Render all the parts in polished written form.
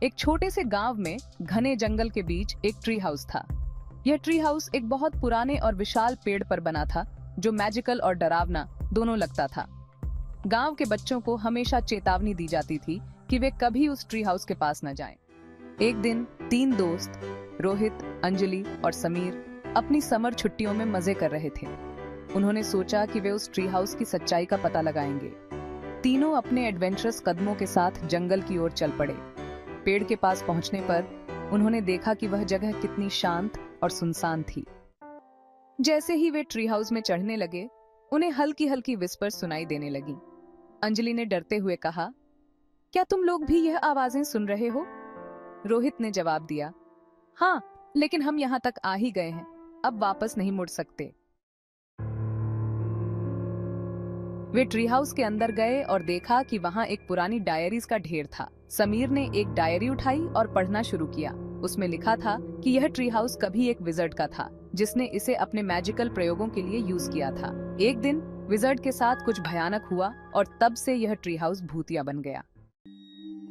एक छोटे से गांव में घने जंगल के बीच एक ट्री हाउस था। यह ट्री हाउस एक बहुत पुराने और विशाल पेड़ पर बना था, जो मैजिकल और डरावना दोनों लगता था। गांव के बच्चों को हमेशा चेतावनी दी जाती थी कि वे कभी उस ट्री हाउस के पास न जाएं। एक दिन 3 दोस्त रोहित, अंजलि और समीर अपनी समर छुट्टियों में मजे कर रहे थे। उन्होंने सोचा कि वे उस ट्री हाउस की सच्चाई का पता लगाएंगे। तीनों अपने एडवेंचरस कदमों के साथ जंगल की ओर चल पड़े। पेड़ के पास पहुंचने पर उन्होंने देखा कि वह जगह कितनी शांत और सुनसान थी। जैसे ही वे ट्री हाउस में चढ़ने लगे, उन्हें हल्की हल्की विस्पर सुनाई देने लगी। अंजलि ने डरते हुए कहा, क्या तुम लोग भी यह आवाजें सुन रहे हो? रोहित ने जवाब दिया, हाँ, लेकिन हम यहाँ तक आ ही गए हैं, अब वापस नहीं मुड़ सकते। वे ट्री हाउस के अंदर गए और देखा कि वहाँ एक पुरानी डायरीज का ढेर था। समीर ने एक डायरी उठाई और पढ़ना शुरू किया। उसमें लिखा था कि यह ट्री हाउस कभी एक विजर्ड का था, जिसने इसे अपने मैजिकल प्रयोगों के लिए यूज किया था। एक दिन विजर्ड के साथ कुछ भयानक हुआ और तब से यह ट्री हाउस भूतिया बन गया।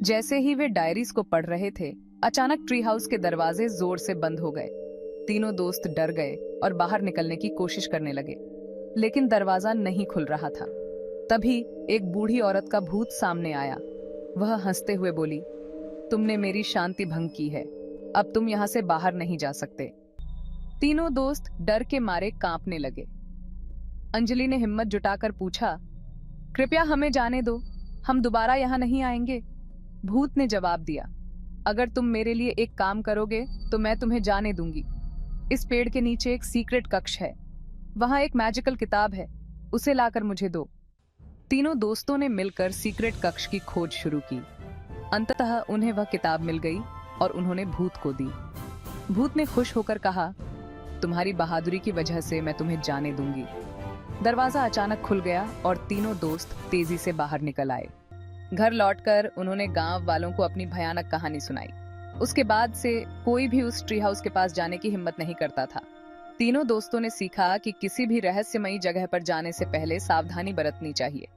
जैसे ही वे डायरीज को पढ़ रहे थे, अचानक ट्री हाउस के दरवाजे जोर से बंद हो गए। तीनों दोस्त डर गए और बाहर निकलने की कोशिश करने लगे, लेकिन दरवाजा नहीं खुल रहा था। तभी एक बूढ़ी औरत का भूत सामने आया। वह हंसते हुए बोली, तुमने मेरी शांति भंग की है, अब तुम यहाँ से बाहर नहीं जा सकते। तीनों दोस्त डर के मारे कांपने लगे। अंजलि ने हिम्मत जुटाकर पूछा, कृपया हमें जाने दो, हम दोबारा यहाँ नहीं आएंगे। भूत ने जवाब दिया, अगर तुम मेरे लिए एक काम करोगे तो मैं तुम्हें जाने दूंगी। इस पेड़ के नीचे एक सीक्रेट कक्ष है, वहां एक मैजिकल किताब है, उसे लाकर मुझे दो। तीनों दोस्तों ने मिलकर सीक्रेट कक्ष की खोज शुरू की। अंततः उन्हें वह किताब मिल गई और उन्होंने भूत को दी। भूत ने खुश होकर कहा, तुम्हारी बहादुरी की वजह से मैं तुम्हें जाने दूंगी। दरवाजा अचानक खुल गया और तीनों दोस्त तेजी से बाहर निकल आए। घर लौटकर उन्होंने गांव वालों को अपनी भयानक कहानी सुनाई। उसके बाद से कोई भी उस ट्री हाउस के पास जाने की हिम्मत नहीं करता था। तीनों दोस्तों ने सीखा कि किसी भी रहस्यमयी जगह पर जाने से पहले सावधानी बरतनी चाहिए।